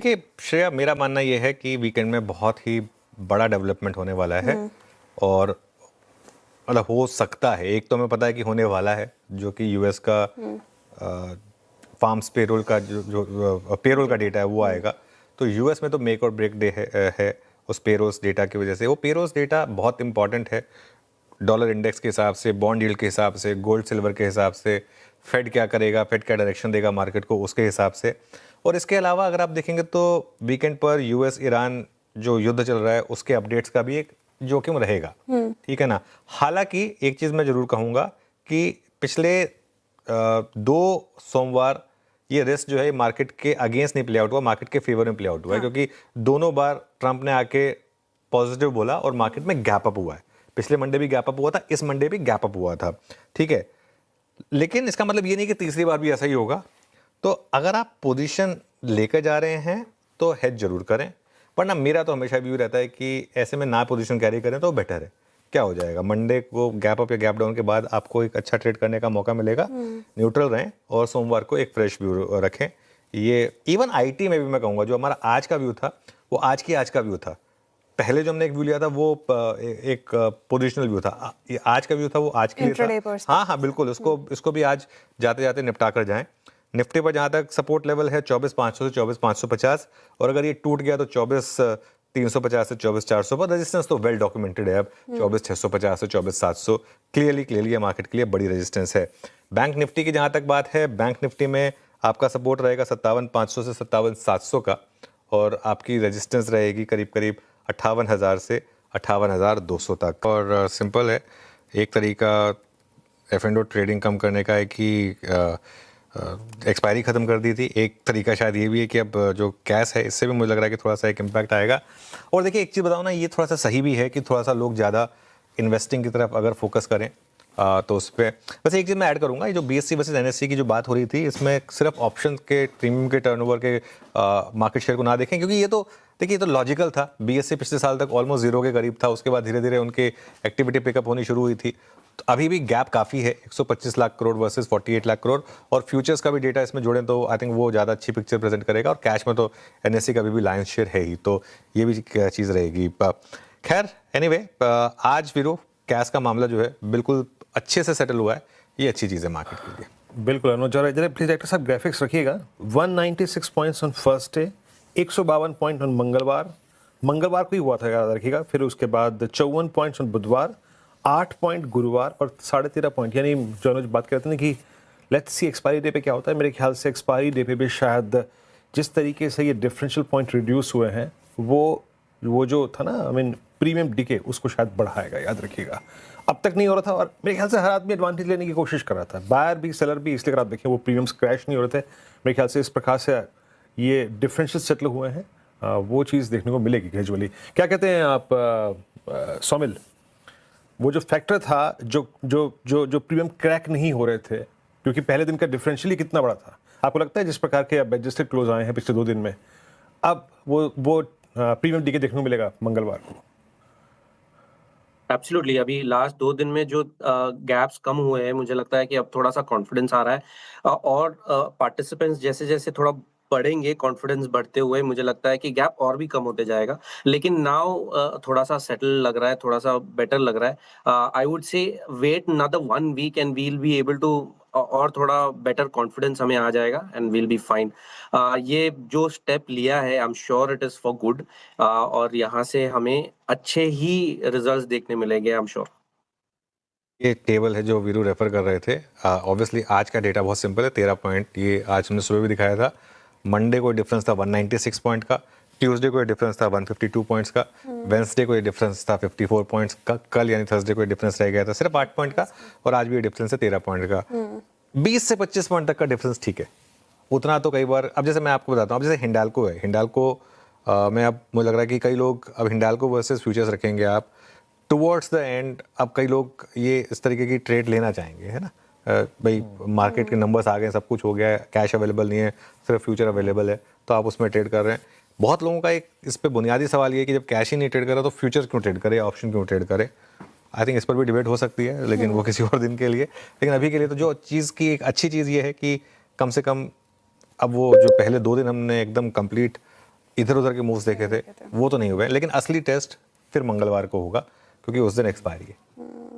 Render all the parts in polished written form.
देखिए श्रेया, मेरा मानना ये है कि वीकेंड में बहुत ही बड़ा डेवलपमेंट होने वाला है और मतलब हो सकता है, एक तो हमें पता है कि होने वाला है, जो कि यूएस का फार्म्स पेरोल का जो पेरोल का डेटा है वो आएगा। तो यूएस में तो मेक और ब्रेक डे है उस पेरोल्स डेटा की वजह से। वो पेरोल्स डेटा बहुत इंपॉर्टेंट है डॉलर इंडेक्स के हिसाब से, बॉन्ड यील्ड के हिसाब से, गोल्ड सिल्वर के हिसाब से, फेड क्या करेगा, फेड क्या डायरेक्शन देगा मार्केट को उसके हिसाब से। और इसके अलावा अगर आप देखेंगे तो वीकेंड पर यूएस ईरान जो युद्ध चल रहा है उसके अपडेट्स का भी एक जोखिम रहेगा, ठीक है ना। हालांकि एक चीज़ मैं ज़रूर कहूँगा कि पिछले 2 सोमवार ये रिस्क जो है मार्केट के अगेंस्ट नहीं प्ले आउट हुआ, मार्केट के फेवर में प्ले आउट हुआ है, क्योंकि दोनों बार ट्रंप ने आके पॉजिटिव बोला और मार्केट में गैप अप हुआ है। पिछले मंडे भी गैप अप हुआ था, इस मंडे भी गैप अप हुआ था, ठीक है। लेकिन इसका मतलब ये नहीं कि तीसरी बार भी ऐसा ही होगा। तो अगर आप पोजीशन लेकर जा रहे हैं तो हेज जरूर करें, वरना मेरा तो हमेशा व्यू रहता है कि ऐसे में ना पोजीशन कैरी करें तो बेटर है। क्या हो जाएगा, मंडे को गैप अप या गैप डाउन के बाद आपको एक अच्छा ट्रेड करने का मौका मिलेगा। न्यूट्रल रहें और सोमवार को एक फ्रेश व्यू रखें। ये इवन आईटी में भी मैं कहूँगा जो हमारा आज का व्यू था वो आज का व्यू था। पहले जो हमने एक व्यू लिया था वो एक पोजिशनल व्यू था, ये आज का व्यू था वो आज के लिए था। हाँ हाँ बिल्कुल, इसको भी आज जाते जाते निपटा कर जाएं। निफ्टी पर जहाँ तक सपोर्ट लेवल है 24,500 से 24,550, और अगर ये टूट गया तो 24,350 से 24,400 पर। रेजिस्टेंस तो वेल डॉक्यूमेंटेड है, अब 24,650 से 24,700 क्लियरली मार्केट के लिए बड़ी रेजिस्टेंस है। बैंक निफ्टी की जहाँ तक बात है, बैंक निफ्टी में आपका सपोर्ट रहेगा 57,500 से 57,700 का, और आपकी रेजिस्टेंस रहेगी करीब करीब 58,000 से 58,200 तक। और सिंपल है, एक तरीका F&O ट्रेडिंग कम करने का है कि एक्सपायरी ख़त्म कर दी थी। एक तरीका शायद ये भी है कि अब जो कैश है इससे भी मुझे लग रहा है कि थोड़ा सा एक इम्पैक्ट आएगा। और देखिए एक चीज़ बताऊँ ना, ये थोड़ा सा सही भी है कि थोड़ा सा लोग ज़्यादा इन्वेस्टिंग की तरफ अगर फोकस करें तो उस पर बस एक चीज़ मैं ऐड करूँगा, ये जो BSE वर्सेस NSE की जो बात हो रही थी, इसमें सिर्फ ऑप्शन के प्रीमियम के टर्नओवर के मार्केट शेयर को ना देखें, क्योंकि ये तो देखिए ये तो लॉजिकल था। BSE पिछले साल तक ऑलमोस्ट जीरो के करीब था, उसके बाद धीरे धीरे उनकी एक्टिविटी पिकअप होनी शुरू हुई थी। तो अभी भी गैप काफ़ी है, 125 लाख करोड़ वर्सेस 48 लाख करोड़, और फ्यूचर्स का भी डेटा इसमें जोड़ें तो आई थिंक वो ज़्यादा अच्छी पिक्चर प्रेजेंट करेगा। और कैश में तो NSE का भी लायंस शेयर है ही, तो ये भी चीज़ रहेगी। खैर एनीवे, आज फिर कैश का मामला जो है बिल्कुल अच्छे से सेटल हुआ है, ये अच्छी चीज़ है मार्केट के लिए। बिल्कुल अनुज, जरा प्लीज डायरेक्टर साहब ग्राफिक्स रखिएगा। 196 points on first day, 152 point on मंगलवार को ही हुआ था, याद रखिएगा। फिर उसके बाद 54 पॉइंट्स ऑन बुधवार, 8 पॉइंट गुरुवार और 13.5 पॉइंट, यानी जो अनुज बात करते हैं कि लेट्स सी एक्सपायरी डे पे क्या होता है। मेरे ख्याल से एक्सपायरी डे पे भी शायद जिस तरीके से ये डिफरेंशियल पॉइंट रिड्यूस हुए हैं वो जो था ना, आई मीन प्रीमियम डीके, उसको शायद बढ़ाएगा, याद रखिएगा। अब तक नहीं हो रहा था और मेरे ख्याल से हर आदमी एडवांटेज लेने की कोशिश कर रहा था, बायर भी सेलर भी, इसलिए अगर आप देखें वो प्रीमियम्स क्रैश नहीं हो रहे थे। मेरे ख्याल से इस प्रकार से ये डिफरेंशियल सेटल हुए हैं, वो चीज़ देखने को मिलेगी ग्रेजुअली। क्या कहते हैं आप सौमिल, वो जो फैक्टर था जो जो जो जो प्रीमियम क्रैक नहीं हो रहे थे, क्योंकि पहले दिन का डिफरेंशियल कितना बड़ा था, आपको लगता है जिस प्रकार के अब एडजस्टेड क्लोज आए हैं पिछले 2 दिन में, अब वो प्रीमियम डीके देखने को मिलेगा मंगलवार को? एब्सोल्युटली, अभी लास्ट 2 दिन में जो गैप्स कम हुए हैं, मुझे लगता है कि अब थोड़ा सा कॉन्फिडेंस आ रहा है। और पार्टिसिपेंट्स जैसे-जैसे थोड़ा बढ़ेंगे, कॉन्फिडेंस बढ़ते हुए मुझे लगता है कि गैप और भी कम होते जाएगा। लेकिन नाउ थोड़ा सा सेटल लग रहा है, थोड़ा सा बेटर लग रहा है। I would say wait another 1 week and we will be able to और थोड़ा बेटर कॉन्फिडेंस हमें आ जाएगा and we will be fine. ये जो स्टेप लिया है, I am sure it is for good, और यहाँ से हमें अच्छे ही रिजल्ट्स देखने मिलेंगे, आई एम श्योर। ये टेबल है जो वीरू रेफर कर रहे थे, ऑब्वियसली आज का डेटा बहुत सिंपल है, 13 पॉइंट ये आज हमने सुबह भी दिखाया था। मंडे को डिफरेंस था 196 पॉइंट का, ट्यूसडे को डिफरेंस था 152 पॉइंट्स का, वेंसडे को डिफरेंस था 54 पॉइंट्स का, कल यानी थर्सडे को डिफरेंस रह गया था सिर्फ 8 पॉइंट का, और आज भी डिफरेंस है 13 पॉइंट का। 20 से 25 पॉइंट तक का डिफरेंस ठीक है, उतना तो कई बार। अब जैसे मैं आपको बताता हूँ, अब जैसे हिंडाल्को है, हिंडाल्को में अब मुझे लग रहा है कि कई लोग अब हिंडाल्को वर्सेस फ्यूचर्स रखेंगे आप टुवर्ड्स द एंड। अब कई लोग ये इस तरीके की ट्रेड लेना चाहेंगे, है ना, भाई मार्केट के नंबर्स आ गए, सब कुछ हो गया है, कैश अवेलेबल नहीं है, सिर्फ फ्यूचर अवेलेबल है, तो आप उसमें ट्रेड कर रहे हैं। बहुत लोगों का एक इस पे बुनियादी सवाल ये है कि जब कैश ही नहीं ट्रेड कर रहा तो फ्यूचर क्यों ट्रेड करे, ऑप्शन क्यों ट्रेड करे। आई थिंक इस पर भी डिबेट हो सकती है, लेकिन वो किसी और दिन के लिए। लेकिन अभी के लिए तो जो चीज़ की एक अच्छी चीज़ ये है कि कम से कम अब वो जो पहले 2 दिन हमने एकदम कंप्लीट इधर उधर के मूव्स देखे थे वो तो नहीं हुए, लेकिन असली टेस्ट फिर मंगलवार को होगा क्योंकि उस दिन एक्सपायरी है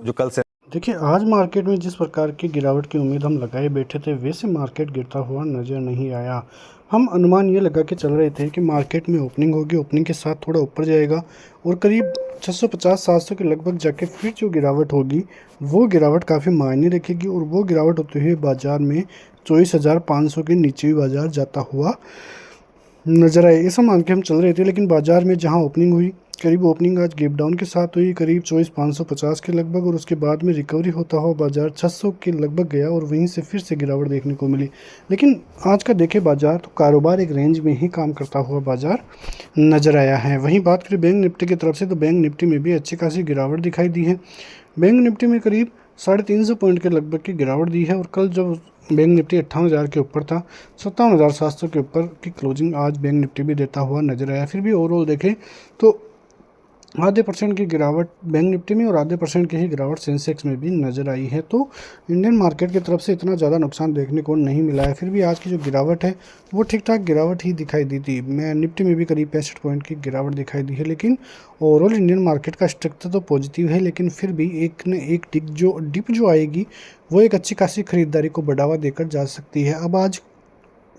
जो कल से। देखिए आज मार्केट में जिस प्रकार की गिरावट की उम्मीद हम लगाए बैठे थे वैसे मार्केट गिरता हुआ नज़र नहीं आया। हम अनुमान ये लगा के चल रहे थे कि मार्केट में ओपनिंग होगी, ओपनिंग के साथ थोड़ा ऊपर जाएगा और करीब 650-700 के लगभग जाके फिर जो गिरावट होगी वो गिरावट काफ़ी मायने रखेगी और वो गिरावट होते हुए बाज़ार में 24,500 के नीचे भी बाज़ार जाता हुआ नजर आए। ऐसा मान के हम चल रहे थे, लेकिन बाजार में जहां ओपनिंग हुई, करीब ओपनिंग आज गैप डाउन के साथ हुई करीब 24,550 के लगभग और उसके बाद में रिकवरी होता हुआ बाजार 600 के लगभग गया और वहीं से फिर से गिरावट देखने को मिली। लेकिन आज का देखे बाजार तो कारोबार एक रेंज में ही काम करता हुआ बाजार नज़र आया है। वहीं बात करें बैंक निफ्टी की तरफ से तो बैंक निफ्टी में भी अच्छी खासी गिरावट दिखाई दी है। बैंक निफ्टी में करीब 350 पॉइंट के लगभग की गिरावट दी है और कल जब बैंक निफ्टी 58,000 के ऊपर था, 57,700 के ऊपर की क्लोजिंग आज बैंक निफ्टी भी देता हुआ नजर आया। फिर भी ओवरऑल देखें तो आधे % की गिरावट बैंक निफ्टी में और आधे % की ही गिरावट सेंसेक्स में भी नज़र आई है। तो इंडियन मार्केट की तरफ से इतना ज़्यादा नुकसान देखने को नहीं मिला है। फिर भी आज की जो गिरावट है वो ठीक ठाक गिरावट ही दिखाई दी थी। मैं निफ्टी में भी करीब 65 पॉइंट की गिरावट दिखाई दी है, लेकिन ओवरऑल इंडियन मार्केट का स्ट्रक्चर तो पॉजिटिव है। लेकिन फिर भी एक न एक डिप जो आएगी वो एक अच्छी खासी खरीदारी को बढ़ावा देकर जा सकती है। अब आज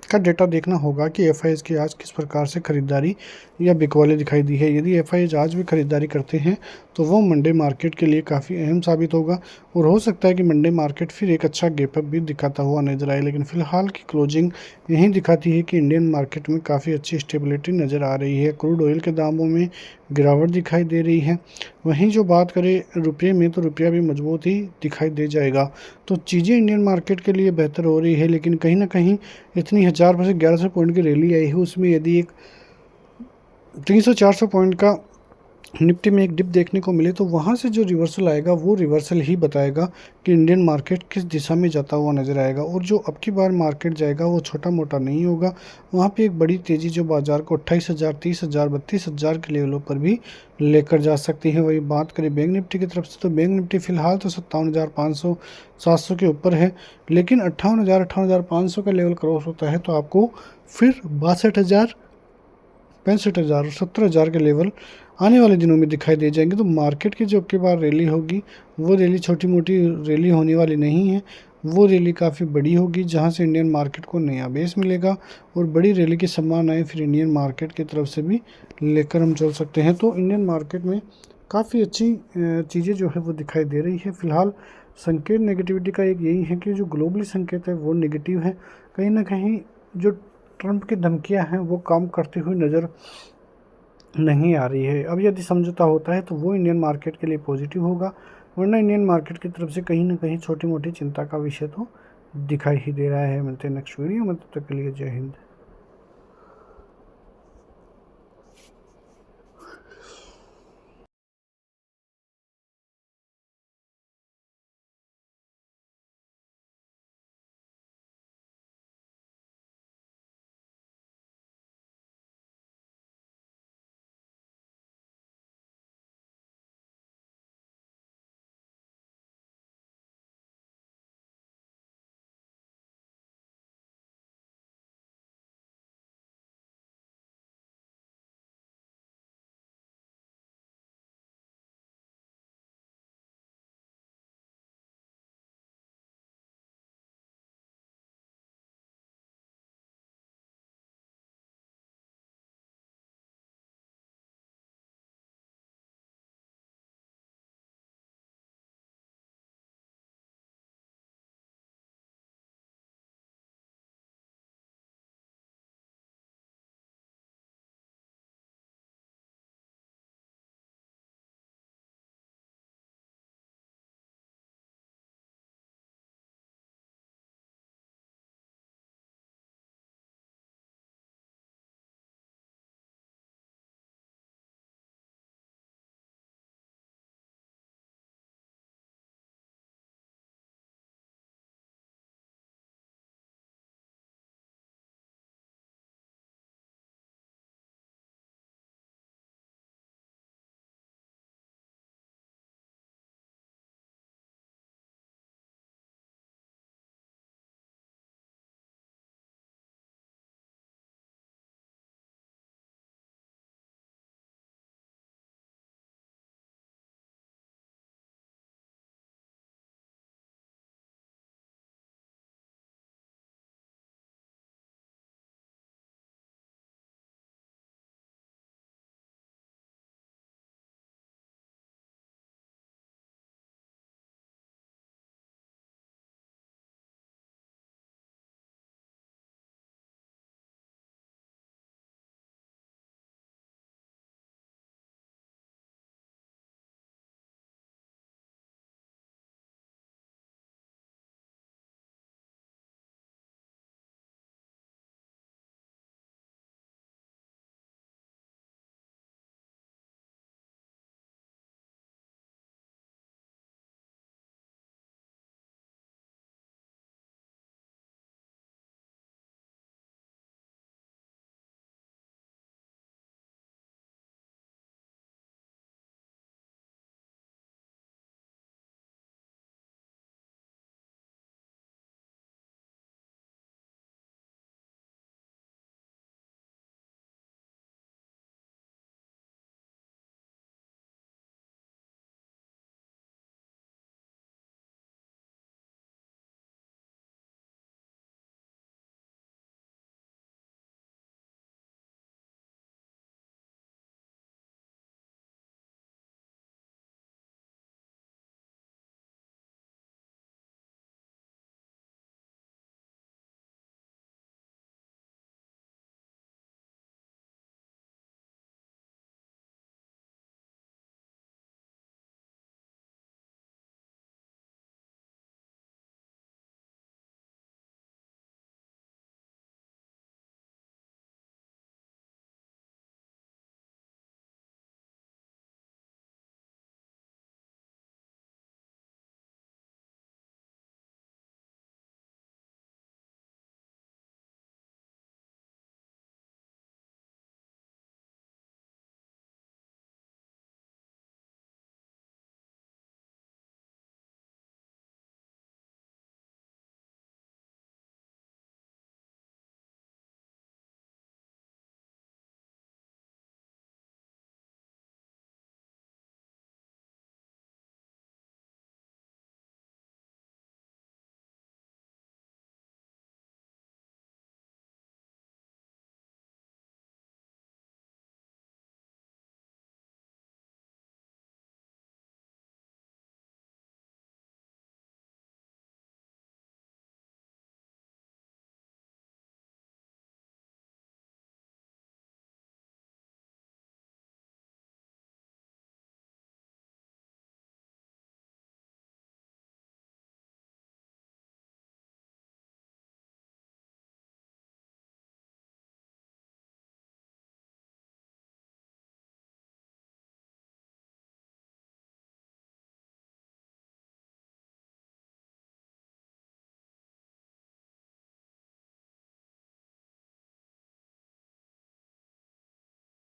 का डेटा देखना होगा कि एफआईज की आज किस प्रकार से खरीदारी या बिकवाली दिखाई दी है। यदि एफआईज आज भी खरीदारी करते हैं तो वो मंडे मार्केट के लिए काफ़ी अहम साबित होगा और हो सकता है कि मंडे मार्केट फिर एक अच्छा गैप अप भी दिखाता हुआ नजर आए। लेकिन फिलहाल की क्लोजिंग यही दिखाती है कि इंडियन मार्केट में काफ़ी अच्छी स्टेबिलिटी नज़र आ रही है। क्रूड ऑयल के दामों में गिरावट दिखाई दे रही है। वहीं जो बात करें रुपये में तो रुपया भी मजबूत ही दिखाई दे जाएगा। तो चीज़ें इंडियन मार्केट के लिए बेहतर हो रही है, लेकिन कहीं ना कहीं इतनी 1000 से 1100 पॉइंट की रैली आई है उसमें यदि एक 300-400 पॉइंट का निफ्टी में एक डिप देखने को मिले तो वहाँ से जो रिवर्सल आएगा वो रिवर्सल ही बताएगा कि इंडियन मार्केट किस दिशा में जाता हुआ नज़र आएगा। और जो अब की बार मार्केट जाएगा वो छोटा मोटा नहीं होगा, वहाँ पे एक बड़ी तेज़ी जो बाजार को 28,000, 30,000, 32,000 के लेवलों पर भी लेकर जा सकती है। वही बात करें बैंक निफ्टी की तरफ से तो बैंक निफ्टी फ़िलहाल तो 57,500, 700 के ऊपर है, लेकिन 58,000, 58,500 का लेवल क्रॉस होता है तो आपको फिर 62,000, 65,000 और 70,000 के लेवल आने वाले दिनों में दिखाई दे जाएंगे। तो मार्केट की जो अब की बार रैली होगी वो रैली छोटी मोटी रैली होने वाली नहीं है, वो रैली काफ़ी बड़ी होगी जहां से इंडियन मार्केट को नया बेस मिलेगा और बड़ी रैली की संभावनाएं फिर इंडियन मार्केट की तरफ से भी लेकर हम चल सकते हैं। तो इंडियन मार्केट में काफ़ी अच्छी चीज़ें जो है वो दिखाई दे रही है। फिलहाल संकेत नेगेटिविटी का एक यही है कि जो ग्लोबली संकेत है वो नेगेटिव है। कहीं ना कहीं जो ट्रंप की धमकियां हैं वो काम करते हुए नज़र नहीं आ रही है। अब यदि समझौता होता है तो वो इंडियन मार्केट के लिए पॉजिटिव होगा, वरना इंडियन मार्केट की तरफ से कहीं ना कहीं छोटी मोटी चिंता का विषय तो दिखाई ही दे रहा है। मिलते हैं नेक्स्ट वीडियो में, तब तक के लिए जय हिंद।